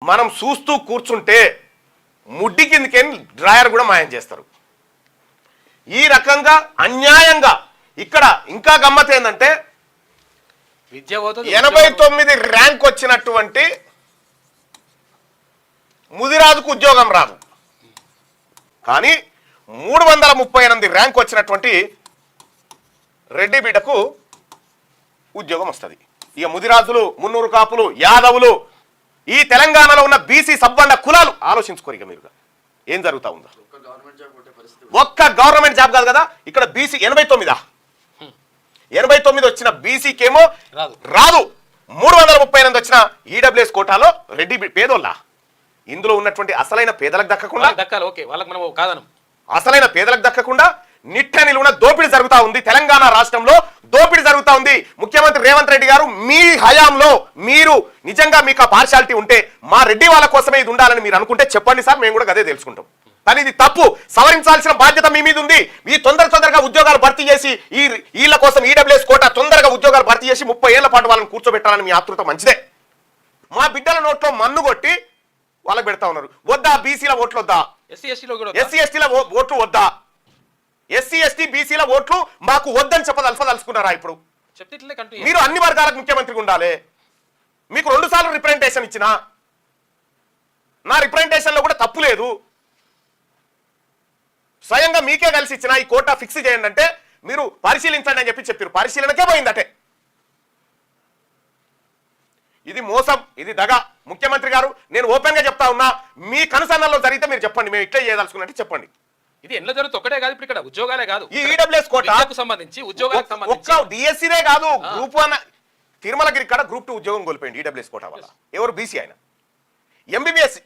మనం చూస్తూ కూర్చుంటే ముడ్డి కిందకేని డ్రాయర్ కూడా మాయం చేస్తారు. ఈ రకంగా అన్యాయంగా ఇక్కడ ఇంకా గమ్మత్ ఏంటంటే 89 ర్యాంక్ వచ్చినటువంటి ముదిరాజుకు ఉద్యోగం రాదు, కానీ 338 ర్యాంక్ వచ్చినటువంటి రెడ్డి బిడ్డకు ఉద్యోగం వస్తుంది. ఇక ముదిరాజులు, మున్నూరు కాపులు, యాదవులు, ఈ తెలంగాణలో ఉన్న బీసీ సబ్బండ కులాలు ఆలోచించుకోరు ఇక మీరుగా ఏం జరుగుతా ఉందో. ఒక్క గవర్నమెంట్ జాబ్ కాదు కదా, ఇక్కడ బీసీ 89 వచ్చిన బీసీకేమో రాదు, 338 వచ్చిన ఈడబ్ల్యూఎస్ కోటాలో రెడ్డి పేదోళ్ళ. ఇందులో ఉన్నటువంటి అసలైన పేదలకు దక్కకుండా అసలైన పేదలకు దక్కకుండా నిట్ట నిలువున దోపిడీ జరుగుతా ఉంది. తెలంగాణ రాష్ట్రంలో దోపిడీ జరుగుతా ఉంది. ముఖ్యమంత్రి రేవంత్ రెడ్డి గారు మీ హయాంలో మీరు నిజంగా మీకు ఆ పార్షాలిటీ ఉంటే మా రెడ్డి వాళ్ళ కోసమే ఇది ఉండాలని మీరు అనుకుంటే చెప్పండి సార్, మేము కూడా అదే తెలుసుకుంటాం. కానీ ఇది తప్పు, సవరించాల్సిన బాధ్యత మీ మీద ఉంది. ఈ తొందరగా ఉద్యోగాలు భర్తీ చేసి వీళ్ళ కోసం ఈడబ్ల్యూఎస్ కోటా తొందరగా ఉద్యోగాలు భర్తీ చేసి 30 ఏళ్ల పాటు వాళ్ళని కూర్చోబెట్టాలని మీ ఆతృత మంచిదే. మా బిడ్డల నోట్లో మన్ను కొట్టి వాళ్ళకి పెడతా ఉన్నారు. వద్దా బీసీల ఓట్లు వద్దా, ఎస్సీ ఎస్టీల ఓట్లు వద్దా, ఎస్సీ ఎస్టీ బీసీల ఓట్లు మాకు వద్దని చెప్పదలుచుకున్నారా? ఇప్పుడు మీరు అన్ని వర్గాలకు ముఖ్యమంత్రిగా ఉండాలి. మీకు 2 సార్లు రిప్రజెంటేషన్ ఇచ్చిన, నా రిప్రజెంటేషన్ లో కూడా తప్పు లేదు. స్వయంగా మీకే కలిసి ఇచ్చిన ఈ కోటా ఫిక్స్ చేయండి అంటే మీరు పరిశీలించండి అని చెప్పారు. పరిశీలనకే పోయిందటే. ఇది మోసం, ఇది దగా. ముఖ్యమంత్రి గారు నేను ఓపెన్ గా చెప్తా ఉన్నా, మీ కనుసన్నల్లో జరిగితే మీరు చెప్పండి, మేము ఇట్లా చేయదలుచుకున్నట్టు చెప్పండి. ఇది ఎట్లా జరుగుతుంది ఒకటే కాదు, ఇప్పుడు ఇక్కడ ఉద్యోగాలే కాదు, ఈ ఈడబ్ల్యూఎస్ కోటాకు సంబంధించి ఉద్యోగాలకు సంబంధించి ఒక్క డిఎస్సీనే కాదు, గ్రూప్ 1 తిరుమలగిరి కాడ గ్రూప్ 2 ఉద్యోగం కోల్పోయింది ఈడబ్ల్యూఎస్ కోటా వల్ల. ఎవరు? బీసీ ఆయన. ఎంబీబీఎస్